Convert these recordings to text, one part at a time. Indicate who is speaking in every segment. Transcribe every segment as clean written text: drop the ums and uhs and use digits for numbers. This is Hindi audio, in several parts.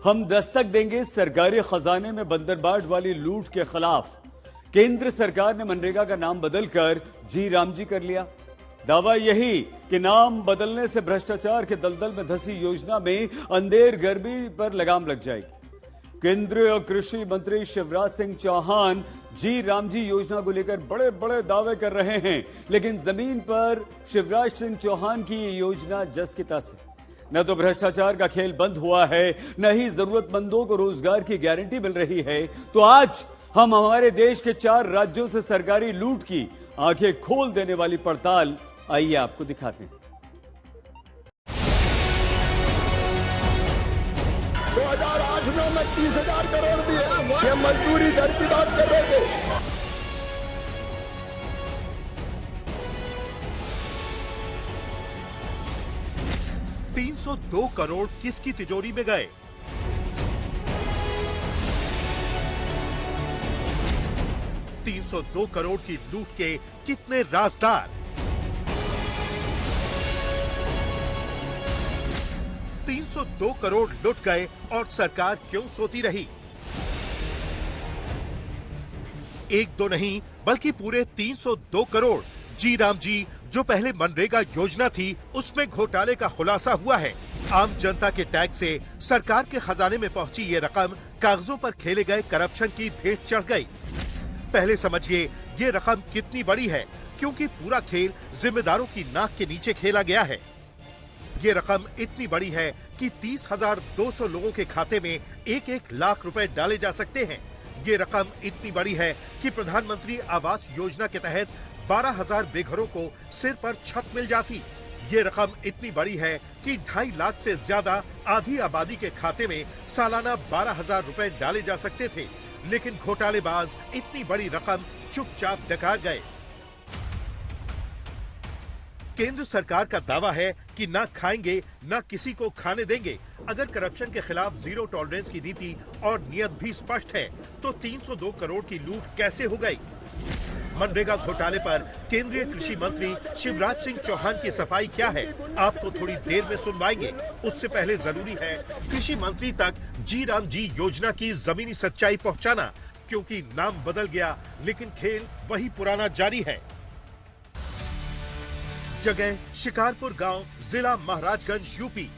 Speaker 1: हम दस्तक देंगे सरकारी खजाने में बंदरबाट वाली लूट के खिलाफ। केंद्र सरकार ने मनरेगा का नाम बदलकर जी राम जी कर लिया। दावा यही कि नाम बदलने से भ्रष्टाचार के दलदल में धंसी योजना में अंधेर गर्मी पर लगाम लग जाएगी। केंद्रीय कृषि मंत्री शिवराज सिंह चौहान जी राम जी योजना को लेकर बड़े बड़े दावे कर रहे हैं, लेकिन जमीन पर शिवराज सिंह चौहान की ये योजना जस की तस है। न तो भ्रष्टाचार का खेल बंद हुआ है, न ही जरूरतमंदों को रोजगार की गारंटी मिल रही है। तो आज हम हमारे देश के 4 राज्यों से सरकारी लूट की आंखें खोल देने वाली पड़ताल आइए आपको दिखाते हैं।
Speaker 2: 2008-9 में 30,000 करोड़ दिए, ये मजदूरी दर की बात कर रहे थे।
Speaker 3: 302 करोड़ किसकी तिजोरी में गए? $302 करोड़ की लूट के कितने राजदार? 302 करोड़ लुट गए और सरकार क्यों सोती रही? एक दो नहीं बल्कि पूरे 302 करोड़ जी राम जी जो पहले मनरेगा योजना थी उसमें घोटाले का खुलासा हुआ है। आम जनता के टैक्स से सरकार के खजाने में पहुंची ये रकम कागजों पर खेले गए करप्शन की भेंट चढ़ गई। पहले समझिए ये रकम कितनी बड़ी है, क्योंकि पूरा खेल जिम्मेदारों की नाक के नीचे खेला गया है। ये रकम इतनी बड़ी है कि 30,200 लोगों के खाते में 1-1 लाख रुपए डाले जा सकते हैं। ये रकम इतनी बड़ी है कि प्रधानमंत्री आवास योजना के तहत 12,000 बेघरों को सिर पर छत मिल जाती। ये रकम इतनी बड़ी है कि 2.5 लाख से ज्यादा आधी आबादी के खाते में सालाना 12,000 रुपए डाले जा सकते थे, लेकिन घोटालेबाज इतनी बड़ी रकम चुपचाप डका गए। केंद्र सरकार का दावा है कि ना खाएंगे ना किसी को खाने देंगे। अगर करप्शन के खिलाफ जीरो टॉलरेंस की नीति और नियत भी स्पष्ट है, तो 302 करोड़ की लूट कैसे हो गई? मनरेगा घोटाले पर केंद्रीय कृषि मंत्री शिवराज सिंह चौहान की सफाई क्या है, आपको थोड़ी देर में सुनवाएंगे। उससे पहले जरूरी है कृषि मंत्री तक जी राम जी योजना की जमीनी सच्चाई पहुंचाना, क्योंकि नाम बदल गया लेकिन खेल वही पुराना जारी है। जगह शिकारपुर गांव, जिला महाराजगंज, यूपी।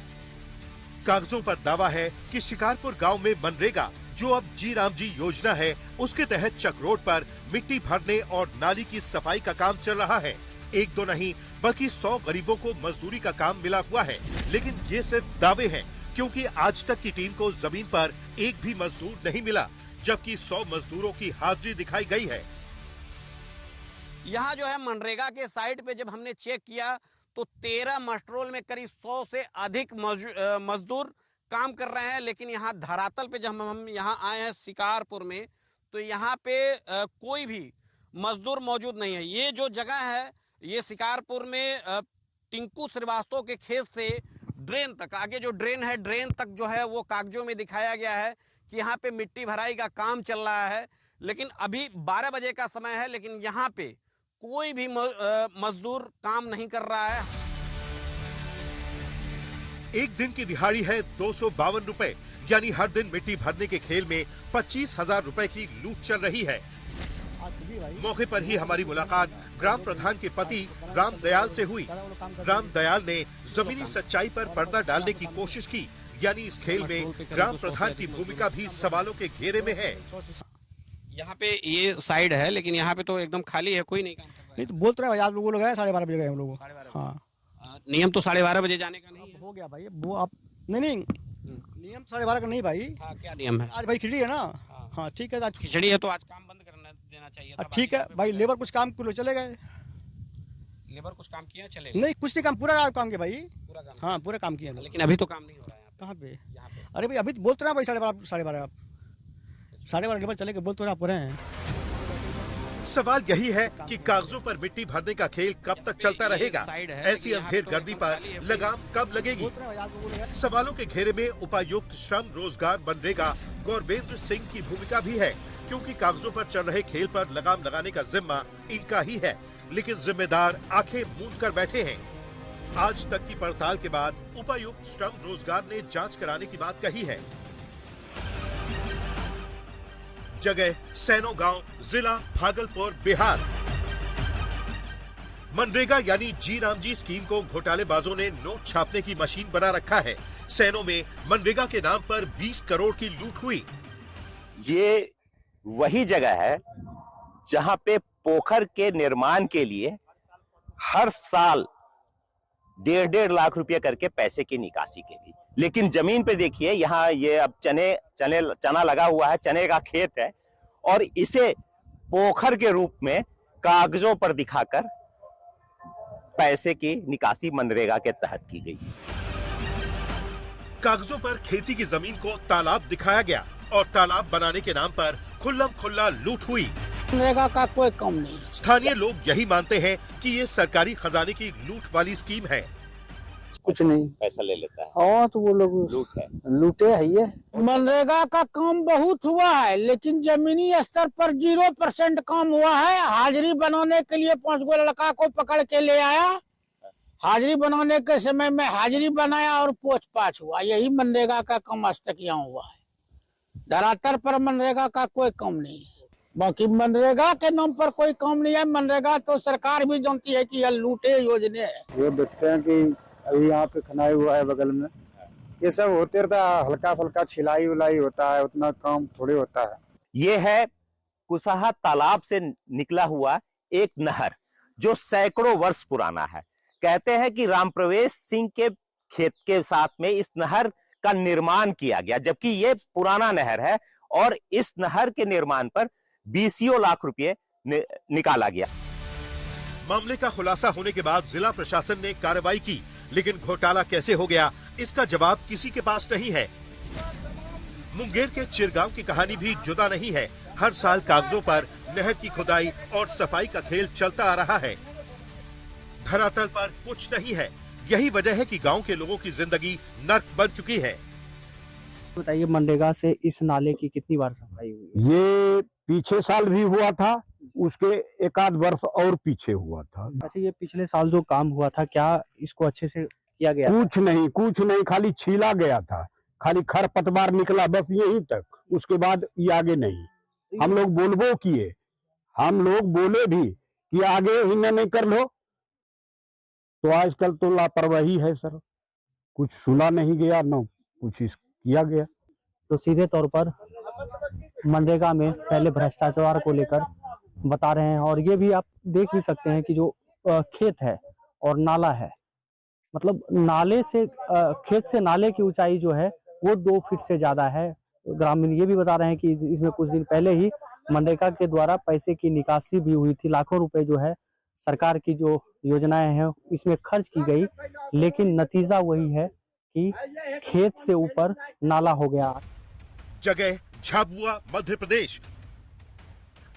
Speaker 3: कागजों पर दावा है कि शिकारपुर गांव में मनरेगा, जो अब जी राम जी योजना है, उसके तहत चक रोड पर मिट्टी भरने और नाली की सफाई का काम चल रहा है। एक दो नहीं बल्कि 100 गरीबों को मजदूरी का काम मिला हुआ है, लेकिन ये सिर्फ दावे हैं, क्योंकि आज तक की टीम को जमीन पर एक भी मजदूर नहीं मिला, जबकि 100 मजदूरों की हाजिरी दिखाई गई है।
Speaker 4: यहाँ जो है मनरेगा के साइट पे जब हमने चेक किया तो 13 मस्ट्रोल में करीब 100 से अधिक मजदूर काम कर रहे हैं, लेकिन यहाँ धरातल पे जब हम यहाँ आए हैं शिकारपुर में, तो यहाँ पे कोई भी मजदूर मौजूद नहीं है। ये जो जगह है ये शिकारपुर में टिंकू श्रीवास्तव के खेत से ड्रेन तक, आगे जो ड्रेन है ड्रेन तक जो है वो कागजों में दिखाया गया है कि यहाँ पे मिट्टी भराई का काम चल रहा है। लेकिन अभी 12 बजे का समय है, लेकिन यहाँ पे कोई भी मजदूर काम नहीं कर रहा है।
Speaker 3: एक दिन की दिहाड़ी है 252 रुपए, यानी हर दिन मिट्टी भरने के खेल में 25,000 रुपए की लूट चल रही है। मौके पर ही हमारी मुलाकात ग्राम प्रधान के पति राम दयाल से हुई। राम दयाल ने जमीनी सच्चाई पर पर्दा डालने की कोशिश की, यानी इस खेल में ग्राम प्रधान की भूमिका भी सवालों के घेरे में है।
Speaker 4: यहाँ पे ये साइड है, लेकिन यहाँ पे तो एकदम खाली है, कोई नहीं काम कर रहा है।
Speaker 5: नहीं तो बोल तो रहे आप लोगों लोग 12:30 बजे गए हम लोग। हाँ,
Speaker 4: नियम तो 12:30 बजे जाने का नहीं है।
Speaker 5: हो गया भाई, वो आप नहीं नियम 12:30 का नहीं भाई।
Speaker 4: हाँ, क्या नियम है?
Speaker 5: आज भाई खिचड़ी है ना। हाँ ठीक है, आज
Speaker 4: खिचड़ी है तो आज काम बंद करना देना चाहिए था।
Speaker 5: ठीक है भाई, लेबर कुछ काम के चले गए।
Speaker 4: लेबर कुछ काम किया चले?
Speaker 5: नहीं, कुछ नहीं काम, पूरा काम किया भाई।
Speaker 4: पूरा काम?
Speaker 5: हाँ पूरा काम किया,
Speaker 4: लेकिन अभी तो काम नहीं हो रहा है।
Speaker 5: कहाँ पे?
Speaker 4: यहाँ पे।
Speaker 5: अरे भाई अभी तो बोलते रहे भाई 12:30 आप 12:30 लेबर चले के बोलते रहे आप रहे हैं।
Speaker 3: सवाल यही है कि कागजों पर मिट्टी भरने का खेल कब तक चलता रहेगा? ऐसी अंधेर गर्दी पर लगाम कब लगेगी? सवालों के घेरे में उपायुक्त श्रम रोजगार मनरेगा गौरवेंद्र सिंह की भूमिका भी है, क्योंकि कागजों पर चल रहे खेल पर लगाम लगाने का जिम्मा इनका ही है, लेकिन जिम्मेदार आंखें मूंद कर बैठे हैं। आज तक की पड़ताल के बाद उपायुक्त श्रम रोजगार ने जांच कराने की बात कही है। जगह सैनो गांव, जिला भागलपुर, बिहार। मनरेगा यानी जी राम जी स्कीम को घोटालेबाजों ने नोट छापने की मशीन बना रखा है। सैनो में मनरेगा के नाम पर 20 करोड़ की लूट हुई।
Speaker 6: ये वही जगह है जहां पे पोखर के निर्माण के लिए हर साल 1.5 लाख रुपए करके पैसे की निकासी की गई। लेकिन जमीन पे देखिए, यहाँ ये अब चना लगा हुआ है, चने का खेत है, और इसे पोखर के रूप में कागजों पर दिखाकर पैसे की निकासी मनरेगा के तहत की गई।
Speaker 3: कागजों पर खेती की जमीन को तालाब दिखाया गया और तालाब बनाने के नाम पर खुल्लम खुल्ला लूट हुई।
Speaker 7: मनरेगा का कोई कम नहीं।
Speaker 3: स्थानीय लोग यही मानते हैं कि ये सरकारी खजाने की लूट वाली स्कीम है।
Speaker 6: कुछ नहीं, पैसा ले लेता है।
Speaker 7: और तो वो लोग
Speaker 6: लूट है,
Speaker 7: लूटे है ये। मनरेगा का काम बहुत हुआ है, लेकिन जमीनी स्तर पर 0% काम हुआ है। हाजिरी बनाने के लिए 5 गो लड़का को पकड़ के ले आया, हाजिरी बनाने के समय में हाजिरी बनाया और पोछ पाछ हुआ। यही मनरेगा का काम आज तक यहाँ हुआ है। धरातल पर मनरेगा का कोई काम नहीं है। बाकी मनरेगा के नाम पर कोई काम नहीं है। मनरेगा तो सरकार भी जानती है कि यह लूटे योजना है।
Speaker 8: ये देखते हैं कि अभी यहाँ पे खनाई हुआ है बगल में, ये सब होते रहता है। हल्का फुल्का छिलाई उलाई होता है, उतना काम थोड़ी होता है।
Speaker 6: ये है कुसाहा तालाब से निकला हुआ एक नहर जो सैकड़ों वर्ष पुराना है। कहते हैं कि रामप्रवेश सिंह के खेत के साथ में इस नहर का निर्माण किया गया, जबकि ये पुराना नहर है और इस नहर के निर्माण पर 20 लाख रुपए निकाला गया।
Speaker 3: मामले का खुलासा होने के बाद जिला प्रशासन ने कार्रवाई की, लेकिन घोटाला कैसे हो गया इसका जवाब किसी के पास नहीं है। मुंगेर के चिरगांव की कहानी भी जुदा नहीं है। हर साल कागजों पर नहर की खुदाई और सफाई का खेल चलता आ रहा है। धरातल पर कुछ नहीं है। यही वजह है कि गांव के लोगों की जिंदगी नर्क बन चुकी है।
Speaker 5: बताइए, मनरेगा से इस नाले की कितनी बार सफाई हुई?
Speaker 8: ये पीछे साल भी हुआ था, उसके 1 आध वर्ष और पीछे हुआ था।
Speaker 5: अच्छा, ये पिछले साल जो काम हुआ था, क्या इसको अच्छे से किया गया?
Speaker 8: कुछ नहीं, खाली छीला गया था, खाली खरपतवार निकला, बस यहीं तक। उसके बाद ये आगे नहीं। हम लोग बोलबो किए, हम लोग बोले भी कि आगे ही नहीं कर लो, तो आजकल तो लापरवाही है सर। कुछ सुना नहीं गया, न कुछ किया गया।
Speaker 5: तो सीधे तौर पर मनरेगा में फैले भ्रष्टाचार को लेकर बता रहे हैं। और ये भी आप देख भी सकते हैं कि जो खेत है और नाला है, मतलब नाले से खेत से नाले की ऊंचाई जो है वो 2 फीट से ज्यादा है। ग्रामीण ये भी बता रहे हैं कि इसमें कुछ दिन पहले ही मनरेगा के द्वारा पैसे की निकासी भी हुई थी। लाखों रुपए जो है सरकार की जो योजनाएं हैं इसमें खर्च की गई, लेकिन नतीजा वही है कि खेत से ऊपर नाला हो गया।
Speaker 3: जगह झाबुआ, मध्य प्रदेश।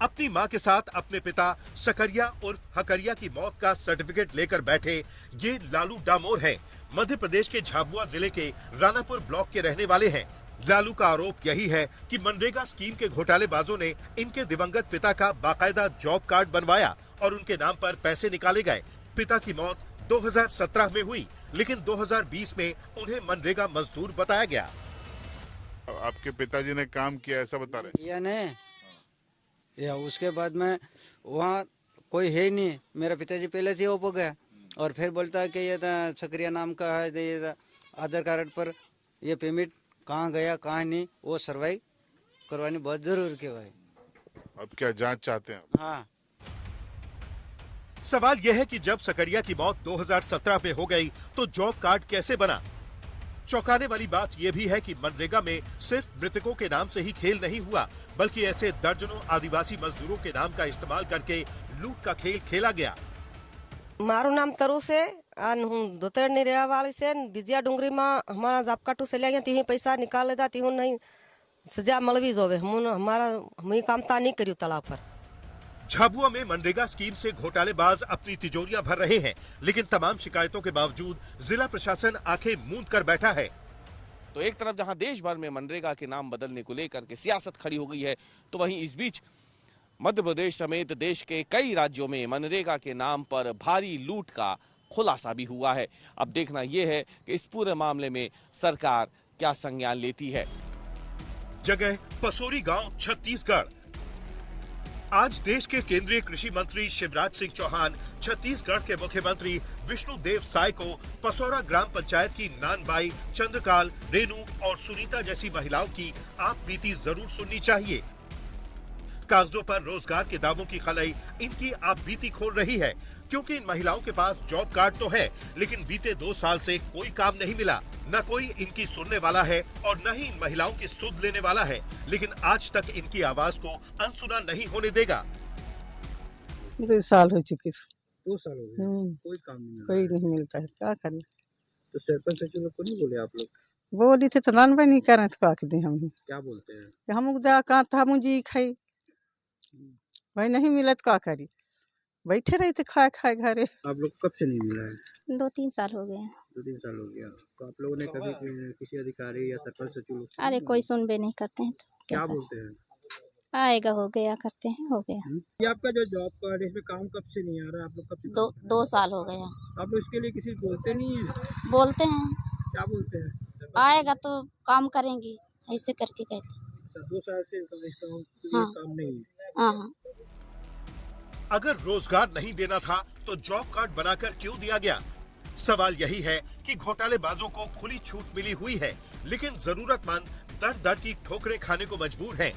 Speaker 3: अपनी मां के साथ अपने पिता सकरिया उर्फ हकरिया की मौत का सर्टिफिकेट लेकर बैठे ये लालू डामोर हैं। मध्य प्रदेश के झाबुआ जिले के रानापुर ब्लॉक के रहने वाले हैं। लालू का आरोप यही है कि मनरेगा स्कीम के घोटालेबाजों ने इनके दिवंगत पिता का बाकायदा जॉब कार्ड बनवाया और उनके नाम पर पैसे निकाले गए। पिता की मौत 2017 में हुई, लेकिन 2020 में उन्हें मनरेगा मजदूर बताया गया।
Speaker 9: आपके पिताजी ने काम किया ऐसा बता रहे?
Speaker 10: या नहीं, या उसके बाद में वहाँ कोई है ही नहीं। मेरा पिताजी पहले से हो गया और फिर बोलता है कि ये सकरिया नाम का है, ये आधार कार्ड पर ये पेमेंट कहाँ गया कहाँ नहीं, वो सर्वाई करवानी बहुत जरूर के भाई।
Speaker 9: अब क्या जांच चाहते हैं?
Speaker 10: हाँ।
Speaker 3: सवाल यह है कि जब सकरिया की मौत 2017 में हो गई तो जॉब कार्ड कैसे बना? चौंकाने वाली बात यह भी है कि मनरेगा में सिर्फ मृतकों के नाम से ही खेल नहीं हुआ, बल्कि ऐसे दर्जनों आदिवासी मजदूरों के नाम का इस्तेमाल करके लूट का खेल खेला गया।
Speaker 11: मारू नाम तरु से दोतर निरेवा वाली से बिजिया डुंगरी में हमारा जाप काटू से ले गया, तीन पैसा निकाल लेता, तीन नहीं सजा मलवी जोवे। हमारा हम काम ता नहीं करियो तालाब पर।
Speaker 3: झाबुआ में मनरेगा स्कीम से घोटालेबाज अपनी तिजोरियां भर रहे हैं, लेकिन तमाम शिकायतों के बावजूद जिला प्रशासन आंखें मूंद कर बैठा है।
Speaker 4: तो एक तरफ जहां देश भर में मनरेगा के नाम बदलने को लेकर के सियासत खड़ी हो गई है, तो वहीं इस बीच मध्य प्रदेश समेत देश के कई राज्यों में मनरेगा के नाम पर भारी लूट का खुलासा भी हुआ है। अब देखना यह है कि इस पूरे मामले में सरकार क्या संज्ञान लेती है।
Speaker 3: जगह पसोरी गांव, छत्तीसगढ़। आज देश के केंद्रीय कृषि मंत्री शिवराज सिंह चौहान छत्तीसगढ़ के मुख्यमंत्री विष्णुदेव साय को पसौरा ग्राम पंचायत की नानबाई, चंद्रकाल, रेणु और सुनीता जैसी महिलाओं की आप बीती जरूर सुननी चाहिए। कागजों पर रोजगार के दावों की खलई इनकी आप बीती खोल रही है, क्योंकि इन महिलाओं के पास जॉब कार्ड तो है, लेकिन बीते 2 साल से कोई काम नहीं मिला। न कोई इनकी सुनने वाला है और न ही इन महिलाओं की सुध लेने वाला है, लेकिन आज तक इनकी आवाज को अनसुना नहीं होने देगा।
Speaker 12: 2 साल हो चुके।
Speaker 13: 2 साल हो गए, कोई काम नहीं,
Speaker 12: कोई नहीं मिलता है, क्या करें।
Speaker 13: तो सरपंच सचिव लोग को नहीं बोले आप लोग?
Speaker 12: बोली थे तो नान नहीं कर रहे थे, क्या दे हम
Speaker 13: क्या बोलते हैं?
Speaker 12: हम कहा था मुझे खाई भाई नहीं मिला तो क्या करी, बैठे रहे थे खाए खाए घरे।
Speaker 13: आप लोग कब से नहीं मिला है?
Speaker 14: 2-3 साल हो गए।
Speaker 13: 2-3 साल हो गया। तो आप लोगों ने कभी किसी अधिकारी या सरपंच सचिव लोग?
Speaker 14: अरे कोई सुनबे नहीं करते हैं तो
Speaker 13: क्या बोलते हैं?
Speaker 14: आएगा हो गया करते हैं, हो गया।
Speaker 13: ये आपका जो जॉब कार्ड है, इसमें काम कब से नहीं आ रहा है? आप लोग कब से?
Speaker 14: 2 साल हो गया।
Speaker 13: आप लोग इसके लिए किसी बोलते नहीं है?
Speaker 14: बोलते हैं।
Speaker 13: क्या बोलते हैं?
Speaker 14: आएगा तो काम करेंगी, ऐसे करके कहते।
Speaker 13: 2 साल से इसका
Speaker 14: हाँ।
Speaker 13: काम नहीं है।
Speaker 14: हाँ।
Speaker 3: अगर रोजगार नहीं देना था तो जॉब कार्ड बनाकर क्यों दिया गया? सवाल यही है कि घोटालेबाजों को खुली छूट मिली हुई है, लेकिन जरूरतमंद दर दर की ठोकरें खाने को मजबूर हैं।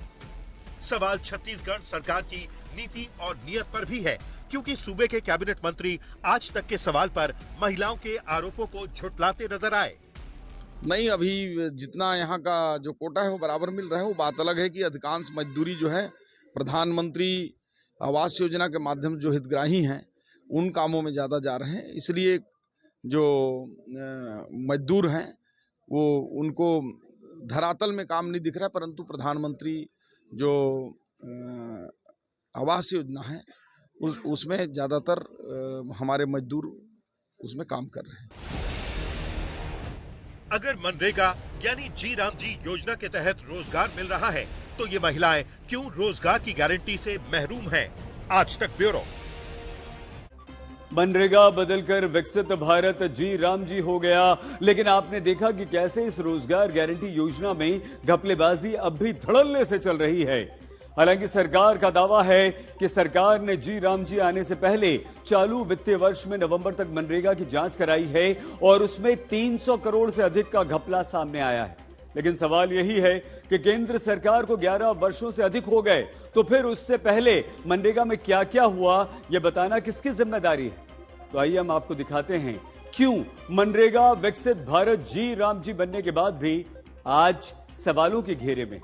Speaker 3: सवाल छत्तीसगढ़ सरकार की नीति और नियत पर भी है, क्योंकि सूबे के कैबिनेट मंत्री आज तक के सवाल पर महिलाओं के आरोपों को झुठलाते नजर आए।
Speaker 15: नहीं, अभी जितना यहाँ का जो कोटा है वो बराबर मिल रहा है। वो बात अलग है कि अधिकांश मजदूरी जो है प्रधानमंत्री आवास योजना के माध्यम जो हितग्राही हैं उन कामों में ज़्यादा जा रहे हैं, इसलिए जो मजदूर हैं वो उनको धरातल में काम नहीं दिख रहा, परंतु प्रधानमंत्री जो आवास योजना है उसमें ज़्यादातर हमारे मजदूर उसमें काम कर रहे हैं।
Speaker 3: अगर मनरेगा यानी जी राम जी योजना के तहत रोजगार मिल रहा है तो ये महिलाएं क्यों रोजगार की गारंटी से महरूम हैं? आज तक ब्यूरो।
Speaker 1: मनरेगा बदलकर विकसित भारत जी राम जी हो गया, लेकिन आपने देखा कि कैसे इस रोजगार गारंटी योजना में घपलेबाजी अब भी धड़ल्ले से चल रही है। हालांकि सरकार का दावा है कि सरकार ने जी राम जी आने से पहले चालू वित्तीय वर्ष में नवंबर तक मनरेगा की जांच कराई है और उसमें 300 करोड़ से अधिक का घपला सामने आया है। लेकिन सवाल यही है कि केंद्र सरकार को 11 वर्षों से अधिक हो गए, तो फिर उससे पहले मनरेगा में क्या क्या हुआ, यह बताना किसकी जिम्मेदारी है? तो आइए हम आपको दिखाते हैं क्यों मनरेगा विकसित भारत जी राम जी बनने के बाद भी आज सवालों के घेरे में।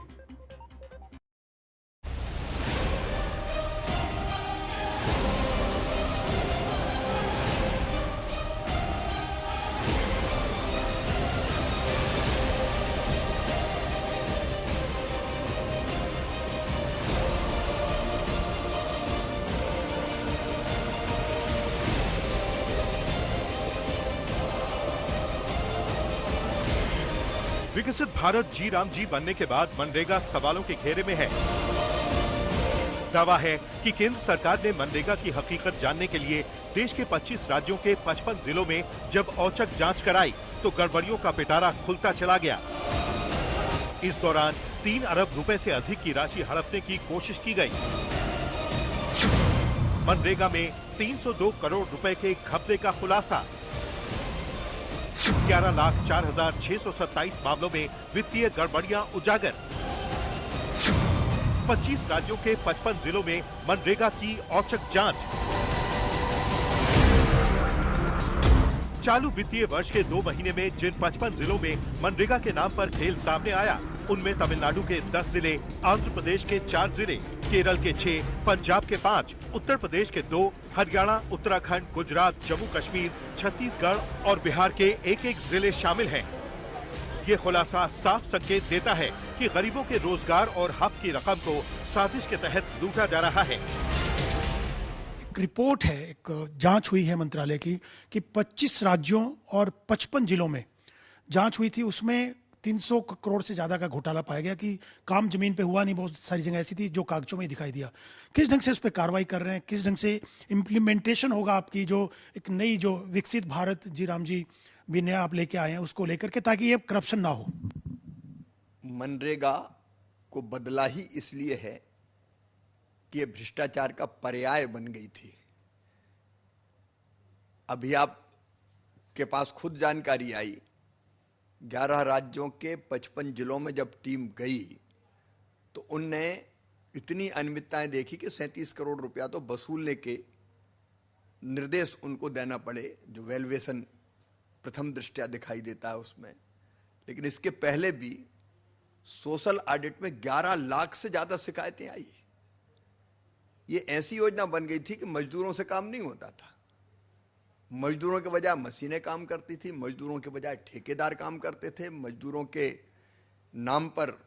Speaker 3: विकसित भारत जी राम जी बनने के बाद मनरेगा सवालों के घेरे में है। दावा है कि केंद्र सरकार ने मनरेगा की हकीकत जानने के लिए देश के 25 राज्यों के 55 जिलों में जब औचक जांच कराई तो गड़बड़ियों का पिटारा खुलता चला गया। इस दौरान 3 अरब रुपए से अधिक की राशि हड़पने की कोशिश की गई। मनरेगा में 302 करोड़ रुपए के घपले का खुलासा। 11,04,627 मामलों में वित्तीय गड़बड़ियां उजागर। 25 राज्यों के 55 जिलों में मनरेगा की औचक जांच। चालू वित्तीय वर्ष के 2 महीने में जिन 55 जिलों में मनरेगा के नाम पर खेल सामने आया, उनमें तमिलनाडु के 10 जिले, आंध्र प्रदेश के 4 जिले, केरल के 6, पंजाब के 5, उत्तर प्रदेश के 2, हरियाणा, उत्तराखंड, गुजरात, जम्मू कश्मीर, छत्तीसगढ़ और बिहार के 1-1 जिले शामिल हैं। ये खुलासा साफ संकेत देता है कि गरीबों के रोजगार और हक की रकम को साजिश के तहत लूटा जा रहा है।
Speaker 16: एक रिपोर्ट है, एक जांच हुई है मंत्रालय की कि 25 राज्यों और 55 जिलों में जांच हुई थी, उसमें 300 करोड़ से ज़्यादा का घोटाला पाया गया कि काम जमीन पे हुआ नहीं, बहुत सारी जगह ऐसी थी जो कागजों में दिखाई दिया। किस ढंग से उस पर कार्रवाई कर रहे हैं, किस ढंग से इम्प्लीमेंटेशन होगा आपकी जो एक नई जो विकसित भारत जी राम जी भी नया आप लेके आए हैं उसको लेकर के, ताकि ये करप्शन ना हो?
Speaker 17: मनरेगा
Speaker 2: को बदला ही इसलिए है कि ये भ्रष्टाचार का पर्याय बन गई थी। अभी आपके पास खुद जानकारी आई, 11 राज्यों के 55 जिलों में जब टीम गई तो उनने इतनी अनियमितताएं देखी कि 37 करोड़ रुपया तो वसूलने के निर्देश उनको देना पड़े, जो वैल्यूएशन प्रथम दृष्टया दिखाई देता है उसमें। लेकिन इसके पहले भी सोशल ऑडिट में 11 लाख से ज्यादा शिकायतें आई। ये ऐसी योजना बन गई थी कि मजदूरों से काम नहीं होता था। मजदूरों के बजाय मशीनें काम करती थी, मजदूरों के बजाय ठेकेदार काम करते थे, मजदूरों के नाम पर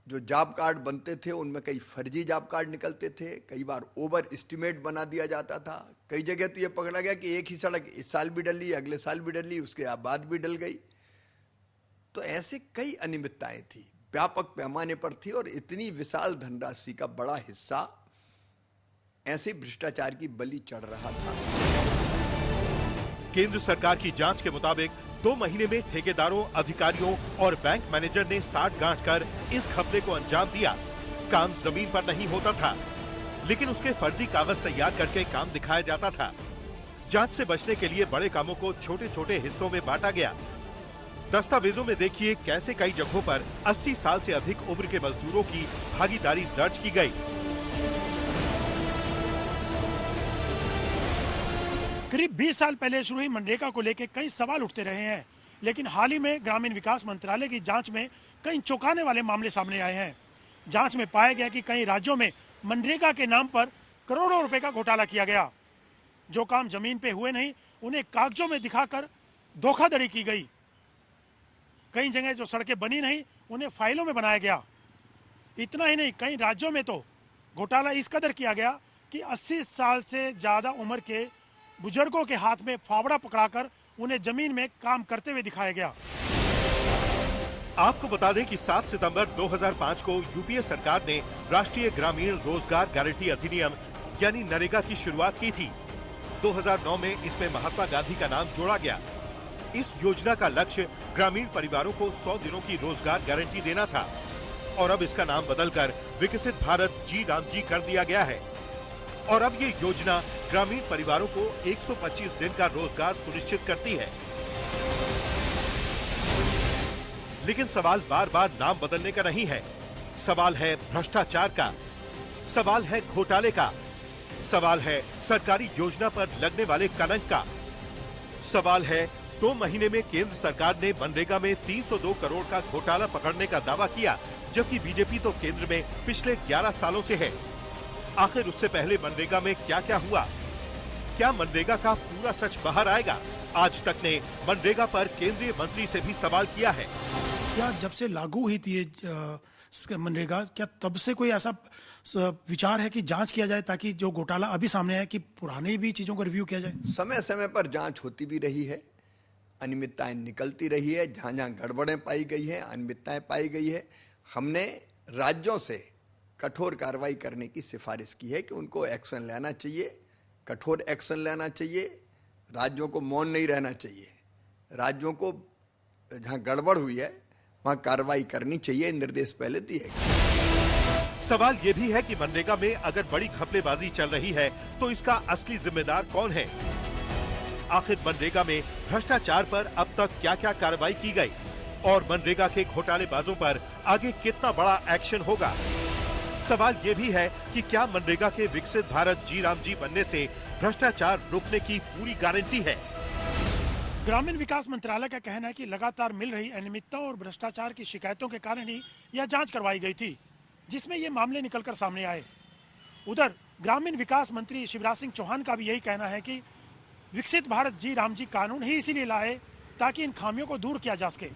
Speaker 2: जो जॉब कार्ड बनते थे उनमें कई फर्जी जॉब कार्ड निकलते थे, कई बार ओवर एस्टिमेट बना दिया जाता था। कई जगह तो ये पकड़ा गया कि एक ही सड़क इस साल भी डली, अगले साल भी डली, उसके बाद भी डल गई। तो ऐसे कई अनियमितताएं थी, व्यापक पैमाने पर थी, और इतनी विशाल धनराशि का बड़ा हिस्सा ऐसे भ्रष्टाचार की बलि चढ़ रहा था।
Speaker 3: केंद्र सरकार की जांच के मुताबिक 2 महीने में ठेकेदारों, अधिकारियों और बैंक मैनेजर ने साठ गांठ कर इस घपले को अंजाम दिया। काम जमीन पर नहीं होता था, लेकिन उसके फर्जी कागज तैयार करके काम दिखाया जाता था। जांच से बचने के लिए बड़े कामों को छोटे छोटे हिस्सों में बांटा गया। दस्तावेजों में देखिए कैसे कई जगहों पर 80 साल से अधिक उम्र के मजदूरों की भागीदारी दर्ज की गई।
Speaker 16: करीब 20 साल पहले शुरू हुई मनरेगा को लेकर कई सवाल उठते रहे हैं, लेकिन हाल ही में ग्रामीण विकास मंत्रालय की जांच में कई चौंकाने वाले मामले सामने आए हैं। जांच में पाया गया कि कई राज्यों में मनरेगा के नाम पर करोड़ों रुपए का घोटाला किया गया। जो काम जमीन पे हुए नहीं, उन्हें कागजों में दिखाकर धोखाधड़ी की गई। कई जगह जो सड़कें बनी नहीं, उन्हें फाइलों में बनाया गया। इतना ही नहीं, कई राज्यों में तो घोटाला इस कदर किया गया कि 80 साल से ज्यादा उम्र के बुजुर्गों के हाथ में फावड़ा पकड़ाकर उन्हें जमीन में काम करते हुए दिखाया गया।
Speaker 3: आपको बता दें कि 7 सितंबर 2005 को यूपीए सरकार ने राष्ट्रीय ग्रामीण रोजगार गारंटी अधिनियम यानी नरेगा की शुरुआत की थी। 2009 में इसमें महात्मा गांधी का नाम जोड़ा गया। इस योजना का लक्ष्य ग्रामीण परिवारों को 100 दिनों की रोजगार गारंटी देना था, और अब इसका नाम बदलकर विकसित भारत जी राम जी कर दिया गया है। और अब ये योजना ग्रामीण परिवारों को 125 दिन का रोजगार सुनिश्चित करती है। लेकिन सवाल बार बार नाम बदलने का नहीं है, सवाल है भ्रष्टाचार का, सवाल है घोटाले का, सवाल है सरकारी योजना पर लगने वाले कलंक का, सवाल है 2 महीने में केंद्र सरकार ने मनरेगा में 302 करोड़ का घोटाला पकड़ने का दावा किया, जबकि बीजेपी तो केंद्र में पिछले 11 सालों से है। आखिर उससे पहले मनरेगा में क्या क्या हुआ? क्या मनरेगा का पूरा सच बाहर आएगा? आज तक ने मनरेगा पर केंद्रीय मंत्री से भी सवाल किया है।
Speaker 16: क्या जब से लागू हुई थी ये मनरेगा, क्या तब से कोई ऐसा विचार है कि जांच किया जाए ताकि जो घोटाला अभी सामने आया कि पुराने भी चीजों को रिव्यू किया जाए?
Speaker 2: समय समय पर जांच होती भी रही है, अनियमितताएं निकलती रही है, जहां जहां गड़बड़ें पाई गई है, अनियमितताएं पाई गई है, हमने राज्यों से कठोर कार्रवाई करने की सिफारिश की है कि उनको एक्शन लेना चाहिए, कठोर एक्शन लेना चाहिए। राज्यों को मौन नहीं रहना चाहिए, राज्यों को जहां गड़बड़ हुई है वहां कार्रवाई करनी चाहिए, निर्देश पहले दिए गए।
Speaker 3: सवाल ये भी है कि मनरेगा में अगर बड़ी घपलेबाजी चल रही है तो इसका असली जिम्मेदार कौन है? आखिर मनरेगा में भ्रष्टाचार पर अब तक क्या क्या कार्रवाई की गई, और मनरेगा के घोटालेबाजों पर आगे कितना बड़ा एक्शन होगा? सवाल ये भी है कि क्या मनरेगा के विकसित भारत जी राम जी बनने से भ्रष्टाचार रोकने की पूरी गारंटी है?
Speaker 16: ग्रामीण विकास मंत्रालय का कहना है कि लगातार मिल रही अनियमितता और भ्रष्टाचार की शिकायतों के कारण ही यह जांच करवाई गई थी, जिसमें ये मामले निकलकर सामने आए। उधर ग्रामीण विकास मंत्री शिवराज सिंह चौहान का भी यही कहना है कि विकसित भारत जी राम जी कानून ही इसीलिए लाए ताकि इन खामियों को दूर किया जा सके।